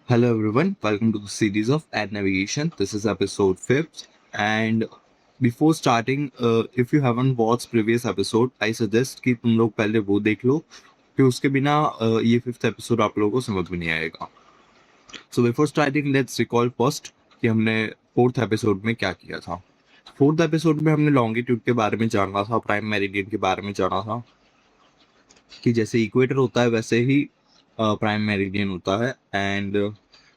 Hello everyone, welcome to the series of Ad Navigation. This is episode 5th. And before starting, if you haven't watched previous episode, I suggest कि तुम लोग पहले वो देख लो कि उसके बिना ये फिफ्थ एपिसोड आप लोगों को समझ में नहीं आएगा. So before starting let's recall first कि हमने फोर्थ एपिसोड में क्या किया था. फोर्थ एपिसोड में हमने लॉन्गिट्यूड के बारे में जाना था, प्राइम मेरिडियन के बारे में जाना था कि जैसे इक्वेटर होता है वैसे ही प्राइम मेरिडियन होता है. एंड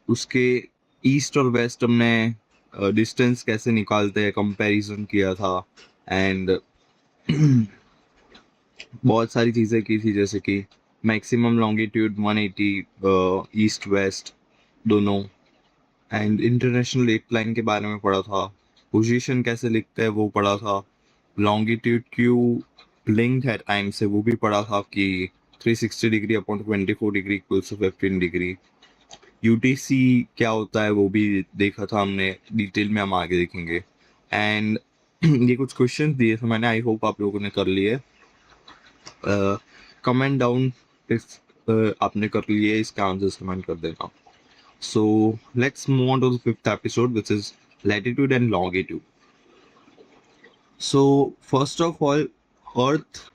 उसके ईस्ट और वेस्ट हमने डिस्टेंस कैसे निकालते हैं कंपैरिजन किया था. एंड बहुत सारी चीज़ें की थी जैसे कि मैक्सिमम लॉन्गिट्यूड 180 ईस्ट वेस्ट दोनों. एंड इंटरनेशनल एक लाइन के बारे में पढ़ा था, पोजीशन कैसे लिखते हैं वो पढ़ा था, लॉन्गिट्यूड क्यू लिंक्ड है टाइम से वो भी पढ़ा था कि 360 degree upon 24 degree equals to 15 degree. UTC क्या होता है वो भी देखा था हमने, डिटेल में हम आगे देखेंगे. एंड ये कुछ क्वेश्चंस दिए थे मैंने, आई होप आप लोगों ने कर लिए. कमेंट डाउन इफ आपने कर लिए, इसका आंसर कमेंट कर देना. So let's move on to the fifth episode, which is latitude and longitude. So first of all, Earth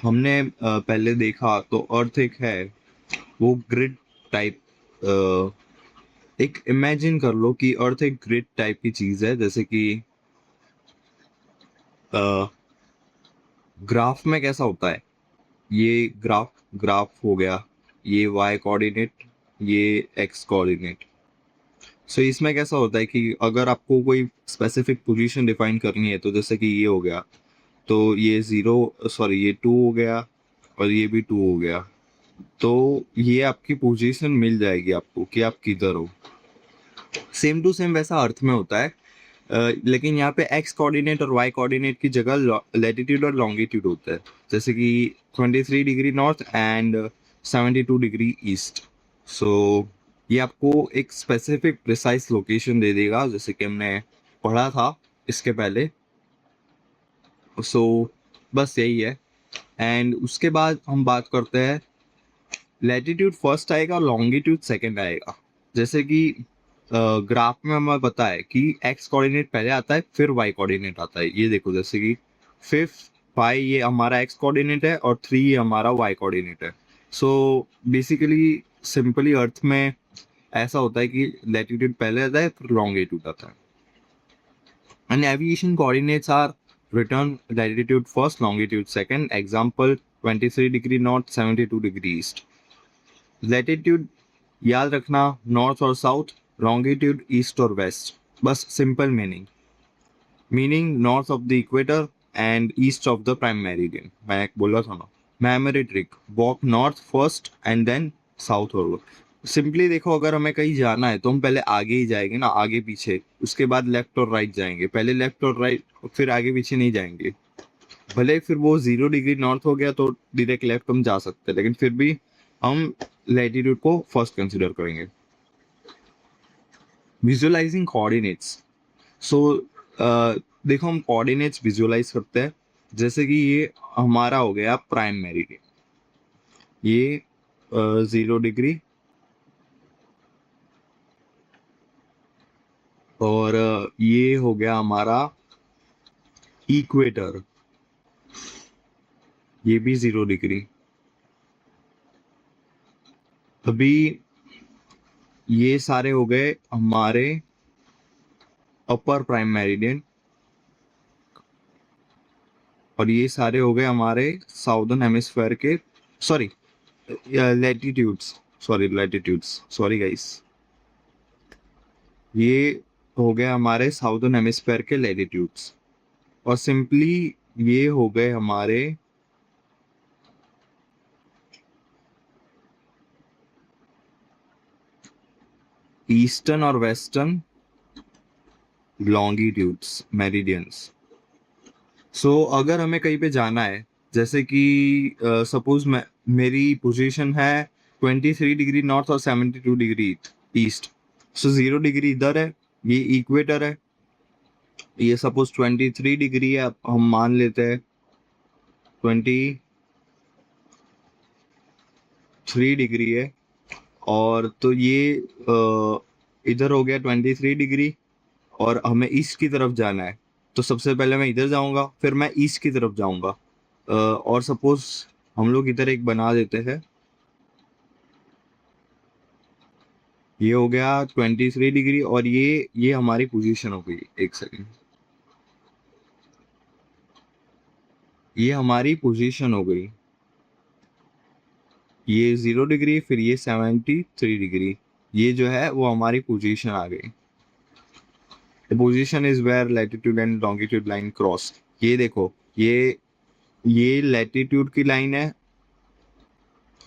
हमने पहले देखा तो अर्थ एक है वो ग्रिड टाइप. एक इमेजिन कर लो कि अर्थ एक ग्रिड टाइप की चीज है, जैसे कि ग्राफ में कैसा होता है, ये ग्राफ ग्राफ हो गया, ये वाई कोऑर्डिनेट, ये एक्स कोऑर्डिनेट. सो इसमें कैसा होता है कि अगर आपको कोई स्पेसिफिक पोजीशन डिफाइन करनी है तो जैसे कि ये हो गया, तो ये 0 सॉरी ये 2 हो गया और ये भी 2 हो गया, तो ये आपकी पोजीशन मिल जाएगी आपको कि आप किधर हो. सेम टू सेम वैसा अर्थ में होता है. लेकिन यहाँ पे एक्स कोऑर्डिनेट और वाई कोऑर्डिनेट की जगह लैटिट्यूड और लॉन्गिट्यूड होता है, जैसे कि 23 degree north and 72 degree east. So ये आपको एक स्पेसिफिक प्रिसाइज लोकेशन दे देगा, जैसे कि हमने पढ़ा था इसके पहले. सो बस यही है. एंड उसके बाद हम बात करते हैं, लैटिट्यूड फर्स्ट आएगा और लॉन्गिट्यूड सेकंड आएगा. जैसे कि ग्राफ में हमें पता है कि एक्स कोऑर्डिनेट पहले आता है फिर वाई कोऑर्डिनेट आता है. ये देखो जैसे कि 5 ये हमारा एक्स कोऑर्डिनेट है और 3 ये हमारा वाई कोऑर्डिनेट है. सो बेसिकली सिंपली अर्थ में ऐसा होता है कि लैटिट्यूड पहले आता है फिर लॉन्गिट्यूड आता है. And aviation coordinates are written latitude first longitude second. Example 23 degree north 72 degree east. Latitude याद रखना नॉर्थ और साउथ, लॉन्गिट्यूड ईस्ट और वेस्ट. बस simple meaning north of the equator and east of the prime meridian. मैं बोला था ना, memory trick, walk north first and then south forward. Simply देखो, अगर हमें कहीं जाना है तो हम पहले आगे ही जाएंगे ना, आगे पीछे, उसके बाद लेफ्ट और राइट जाएंगे. पहले लेफ्ट और राइट फिर आगे पीछे नहीं जाएंगे. भले फिर वो 0 डिग्री नॉर्थ हो गया तो डायरेक्ट लेफ्ट हम जा सकते हैं, लेकिन फिर भी हम लैटिट्यूड को फर्स्ट कंसिडर करेंगे. Visualizing coordinates. सो देखो हम कोऑर्डिनेट्स विजुअलाइज करते हैं, जैसे कि ये हमारा हो गया प्राइम मेरिडियन, ये 0 डिग्री और ये हो गया हमारा इक्वेटर, ये भी 0 डिग्री. अभी ये सारे हो गए हमारे अपर प्राइम मेरिडियन और ये सारे हो गए हमारे साउदर्न हेमिस्फीयर के, सॉरी लैटिट्यूड्स, सॉरी गाइस, ये हो गए हमारे साउदर्न हेमिस्फीयर के लैटिट्यूड्स. और सिंपली ये हो गए हमारे ईस्टर्न और वेस्टर्न लॉन्गिट्यूड्स, मेरिडियंस. सो अगर हमें कहीं पे जाना है, जैसे कि सपोज मेरी पोजीशन है 23 डिग्री नॉर्थ और 72 डिग्री ईस्ट. सो 0 डिग्री इधर है, ये इक्वेटर है. ये सपोज 23 डिग्री है, हम मान लेते हैं 23 डिग्री है और तो ये इधर हो गया 23 डिग्री, और हमें ईस्ट की तरफ जाना है। तो सबसे पहले मैं इधर जाऊंगा, फिर मैं ईस्ट की तरफ जाऊंगा। और सपोज हम लोग इधर एक बना देते हैं। ये हो गया 23 डिग्री, और ये हमारी पोजीशन हो गई। एक सेकेंड, ये हमारी पोजीशन हो गई। ये 0 डिग्री, फिर ये 73 डिग्री, ये जो है वो हमारी पोजीशन आ गई। The position is where latitude and longitude line cross. ये देखो, ये लैटिट्यूड की लाइन है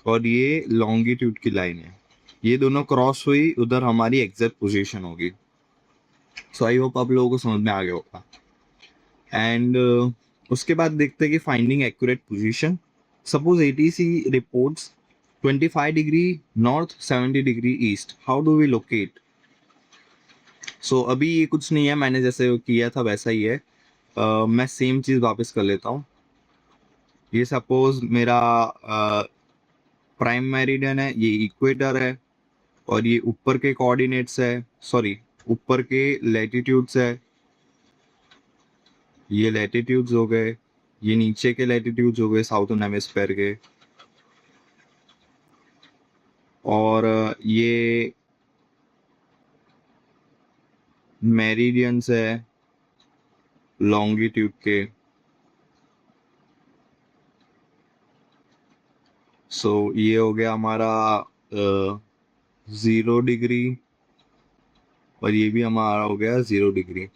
और ये लॉन्गिट्यूड की लाइन है। ये दोनों क्रॉस हुई, उधर हमारी एग्जैक्ट पोजीशन होगी। सो आई होप आप लोगों को समझ में आ गया होगा। एंड उसके बाद देखते हैं कि finding accurate position. Suppose ATC reports 25 degree north, 70 degree east, how do we locate? So अभी ये कुछ नहीं है, मैंने जैसे किया था वैसा ही है। मैं सेम चीज वापस कर लेता हूँ। ये सपोज मेरा प्राइम मेरिडियन है, ये इक्वेटर है, और ये ऊपर के कोऑर्डिनेट्स है, सॉरी ऊपर के लैटिट्यूड्स है। ये लैटिट्यूड्स हो गए, ये नीचे के लैटिट्यूड्स हो गए साउथर्न हेमिस्फेयर के, और ये मेरिडियंस है लॉन्गिट्यूड के। सो ये हो गया हमारा 0 डिग्री, और ये भी हमारा हो गया 0 डिग्री।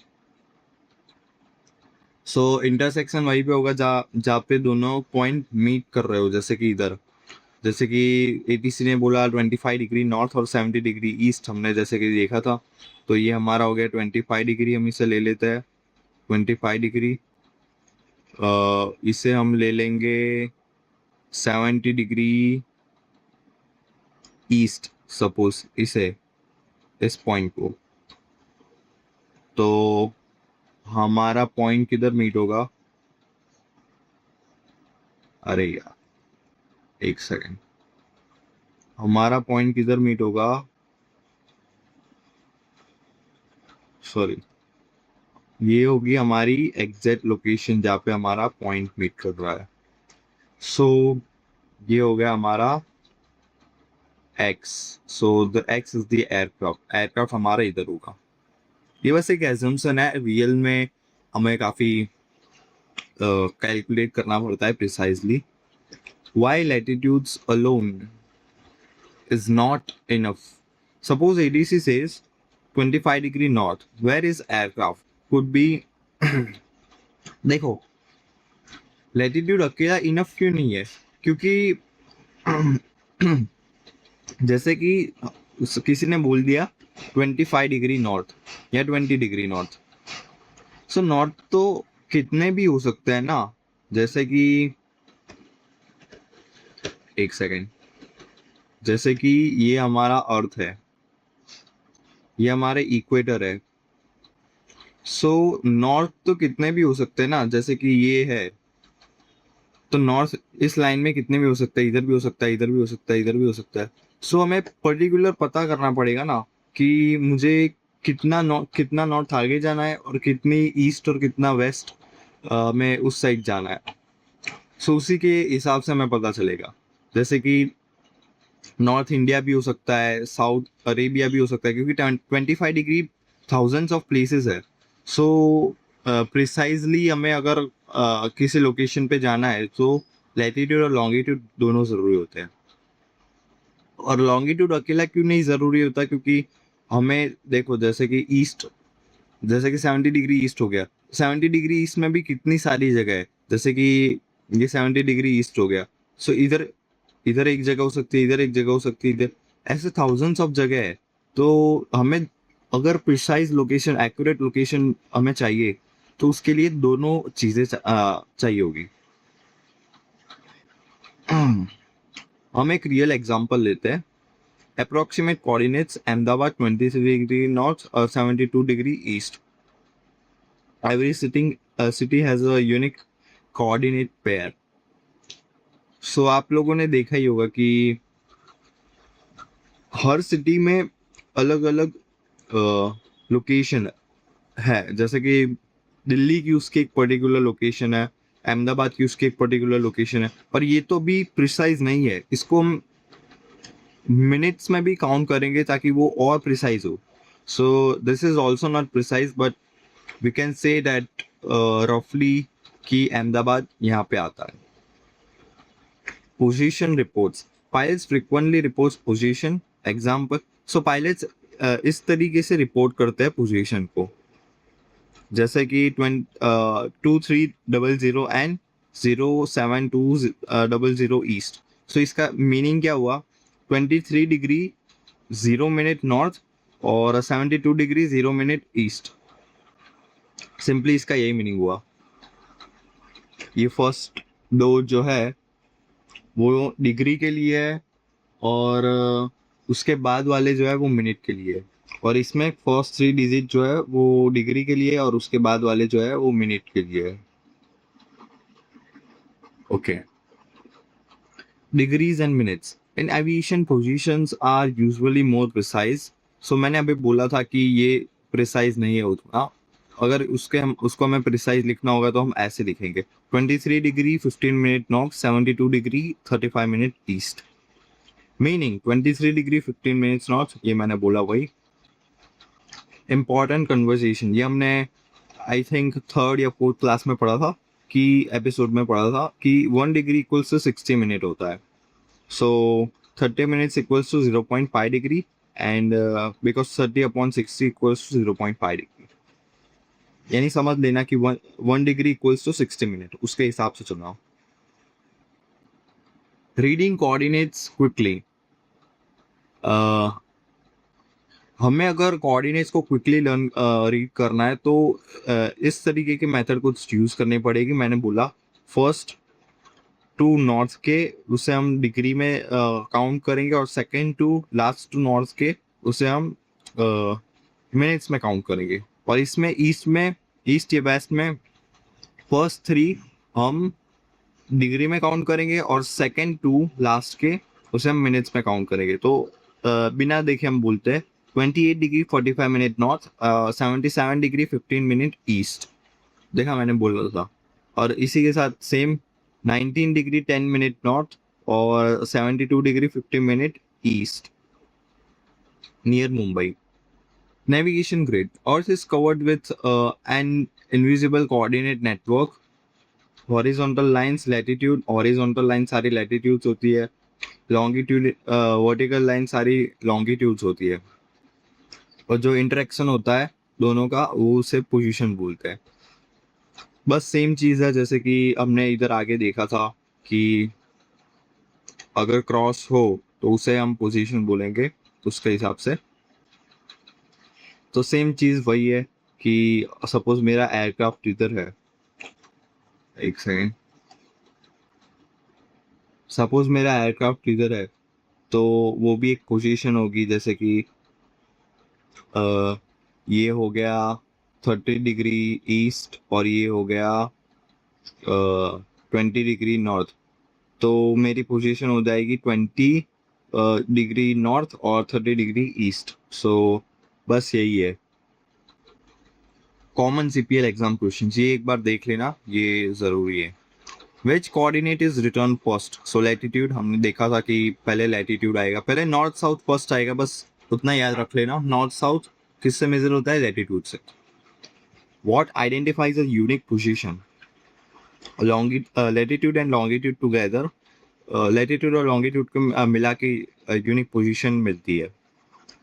सो इंटरसेक्शन वहीं पे होगा जहाँ पे दोनों पॉइंट मीट कर रहे हो, जैसे कि इधर, जैसे कि एटीसी ने बोला 25 डिग्री नॉर्थ और 70 डिग्री ईस्ट, हमने जैसे कि देखा था। तो ये हमारा हो गया 25 डिग्री, हम इसे ले लेते हैं 25 डिग्री। इसे हम ले लेंगे 70 डिग्री ईस्ट, सपोज इसे, इस पॉइंट को। तो हमारा पॉइंट किधर मीट होगा? अरे यार, एक सेकेंड, हमारा पॉइंट किधर मीट होगा? सॉरी, ये होगी हमारी एग्जैक्ट लोकेशन जहाँ पे हमारा पॉइंट मीट कर रहा है। सो ये हो गया हमारा x. So the x is the aircraft, aircraft हमारा इधर होगा। ये बस एक एजम्पशन है, रियल में हमें काफी कैलकुलेट करना पड़ता है precisely. Why latitudes alone is not enough. Suppose ADC says 25 degree north, where is aircraft? Could be देखो, लैटिट्यूड अकेला इनफ क्यों नहीं है? क्योंकि जैसे कि किसी ने बोल दिया 25 डिग्री नॉर्थ या 20 डिग्री नॉर्थ, सो नॉर्थ तो कितने भी हो सकते हैं ना। जैसे कि एक सेकेंड, जैसे कि ये हमारा अर्थ है, ये हमारे इक्वेटर है। सो नॉर्थ तो कितने भी हो सकते हैं ना, जैसे कि ये है, तो नॉर्थ इस लाइन में कितने भी हो सकते हैं, इधर भी हो सकता है, इधर भी हो सकता है, इधर भी हो सकता है। सो हमें पर्टिकुलर पता करना पड़ेगा ना कि मुझे कितना नॉर्थ आगे जाना है और कितनी ईस्ट और कितना वेस्ट में उस साइड जाना है। सो उसी के हिसाब से हमें पता चलेगा। जैसे कि नॉर्थ इंडिया भी हो सकता है, साउथ अरेबिया भी हो सकता है, क्योंकि 25 डिग्री थाउजेंड्स ऑफ प्लेसेस है। सो प्रिसाइजली हमें अगर किसी लोकेशन पे जाना है तो लैटिट्यूड और लॉन्गिट्यूड दोनों जरूरी होते हैं। और लॉन्गिट्यूड अकेला क्यों नहीं जरूरी होता? क्योंकि हमें देखो, जैसे कि ईस्ट, जैसे कि 70 डिग्री ईस्ट हो गया, 70 डिग्री ईस्ट में भी कितनी सारी जगह है। जैसे कि ये 70 डिग्री ईस्ट हो गया, सो इधर इधर एक जगह हो सकती है, इधर एक जगह हो सकती है, इधर, ऐसे थाउजेंड्स ऑफ जगह है। तो हमें अगर प्रिसाइज लोकेशन, एक्यूरेट लोकेशन हमें चाहिए, तो उसके लिए दोनों चीजें चाहिए होगी। हम एक रियल एग्जांपल लेते हैं। Approximate coordinates Ahmedabad 23 degree north और 72 degree east. Every city has a unique coordinate pair. So आप लोगों ने देखा ही होगा कि हर सिटी में अलग अलग लोकेशन है, जैसे कि दिल्ली की उसकी एक पर्टिकुलर लोकेशन है, अहमदाबाद की उसकी एक पर्टिकुलर लोकेशन है, पर ये तो भी प्रिसाइज नहीं है, इसको हम मिनट्स में भी काउंट करेंगे ताकि वो और प्रिसाइज हो. So this is also not precise, but we can say that रफली कि अहमदाबाद यहाँ पे आता है. Position reports, pilots frequently reports position. Example, so pilots इस तरीके से रिपोर्ट करते हैं पोजीशन को, जैसे कि 2300 एंड 07200 ईस्ट. सो इसका मीनिंग क्या हुआ? 23 डिग्री 0 मिनट नॉर्थ और 72 डिग्री 0 मिनट ईस्ट. सिंपली इसका यही मीनिंग हुआ. ये फर्स्ट दो जो है वो डिग्री के लिए है, और उसके बाद वाले जो है वो मिनट के लिए है. और इसमें फर्स्ट 3 डिजिट जो है वो डिग्री के लिए है और उसके बाद वाले जो है वो मिनट के लिए है. Okay. Degrees and minutes in aviation positions are usually more precise. So मैंने अभी बोला था कि ये प्रिसाइज नहीं है उतना. अगर उसको हमें प्रिसाइज लिखना होगा तो हम ऐसे लिखेंगे: 23 degree 15 minute north, 72 degree 35 minute east. Meaning 23 degree 15 minutes north, ये मैंने बोला वही. इम्पॉर्टेंट कन्वर्सेशन, ये हमने आई थिंक थर्ड या फोर्थ क्लास में पढ़ा था, कि एपिसोड में पढ़ा था कि 1 डिग्री इक्वल्स टू 60 मिनट होता है. So 30 minutes equals to 0.5 degree, and because 30/60 equals to 0.5 degree. यानी समझ लेना कि 1 डिग्री इक्वल्स टू 60 मिनट, उसके हिसाब से चुनाव. Reading coordinates quickly. हमें अगर कोऑर्डिनेट्स को क्विकली लर्न रीड करना है तो इस तरीके के मेथड को यूज करनी पड़ेगी. मैंने बोला फर्स्ट टू नॉर्थ के उसे हम डिग्री में काउंट करेंगे, और second to last to north के उसे हम मिनट्स में काउंट करेंगे. और इसमें ईस्ट या वेस्ट में फर्स्ट 3 हम डिग्री में काउंट करेंगे, और सेकंड टू लास्ट के उसे हम मिनट्स में काउंट करेंगे. तो बिना देखे हम बोलते हैं 28 degree 45 minute north, 77 degree 15 minute east. देखा, मैंने बोला था. और इसी के साथ सेम 19 डिग्री 10 मिनट नॉर्थ और 72 degree 50 minute east near Mumbai. Navigation grid. Earth is covered with an invisible coordinate network. Horizontal lines latitude, horizontal line सारी लैटिट्यूड्स होती है. लॉन्गिट्यूड वर्टिकल लाइन सारी लॉन्गिट्यूड्स होती है. और जो इंटरेक्शन होता है दोनों का वो उसे पोजीशन बोलते हैं. बस सेम चीज़ है जैसे कि हमने इधर आगे देखा था कि अगर क्रॉस हो तो उसे हम पोजीशन बोलेंगे उसके हिसाब से. तो सेम चीज़ वही है कि सपोज मेरा एयरक्राफ्ट इधर है, एक सेकेंड, सपोज मेरा एयरक्राफ्ट इधर है तो वो भी एक पोजीशन होगी. जैसे कि ये हो गया 30 डिग्री ईस्ट और ये हो गया 20 डिग्री नॉर्थ. तो मेरी पोजीशन हो जाएगी 20 डिग्री नॉर्थ और 30 डिग्री ईस्ट. सो बस यही है. कॉमन सीपीएल एग्जाम क्वेश्चन ये एक बार देख लेना, ये ज़रूरी है. Which coordinate is return first. So latitude हमने देखा था कि पहले लैटिट्यूड आएगा, पहले नॉर्थ साउथ फर्स्ट आएगा, बस उतना याद रख लेना. नॉर्थ साउथ किससे मेजर होता है? लैटिट्यूड से. What identifies a unique position. Latitude and longitude together, latitude और लॉन्गिट्यूड को मिला के यूनिक पोजीशन मिलती है.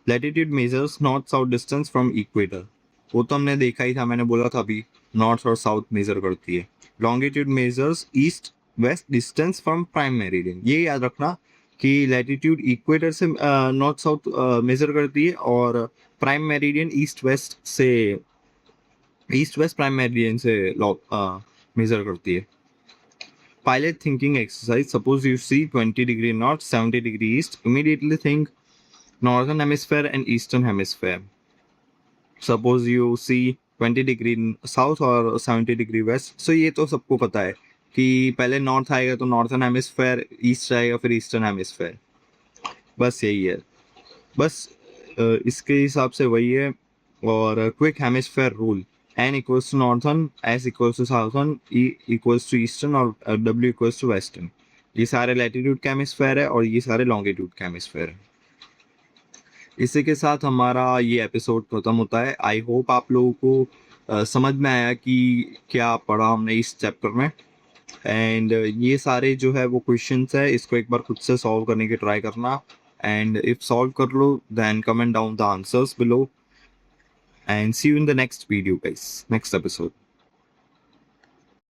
Latitude measures north south distance from equator, वो तो हमने देखा ही था, मैंने बोला था अभी नॉर्थ और साउथ मेजर करती है. Longitude measures east west distance from prime meridian. ये याद रखना कि लैटिट्यूड इक्वेटर से नॉर्थ साउथ मेजर करती है, और prime meridian east west prime meridian से मेजर करती है. Pilot thinking exercise. Suppose you see 20 degree north 70 degree east, immediately think northern hemisphere and eastern hemisphere. Suppose you see 20 degree south और 70 degree west. सो ये तो सबको पता है कि पहले नॉर्थ आएगा तो नॉर्थन हेमिस्फेयर, ईस्ट आएगा फिर ईस्टर्न हेमिस्फेयर. बस यही है. बस इसके हिसाब से वही है। और quick hemisphere rule, N equals to northern, S equals to southern, E equals to eastern और डब्ल्यू इक्वल्स टू वेस्टर्न। ये सारे लैटिट्यूड के हेमिस्फेयर है और ये सारे लॉन्गिट्यूड के हेमिस्फेयर है। इसी के साथ हमारा ये एपिसोड खत्म होता है। आई होप आप लोगों को समझ में आया कि क्या पढ़ा हमने इस चैप्टर में। एंड ये सारे जो है वो क्वेश्चंस है, इसको एक बार खुद से सॉल्व करने की ट्राई करना। एंड इफ सॉल्व कर लो then comment down the answers below, and see you in the next video guys, next episode.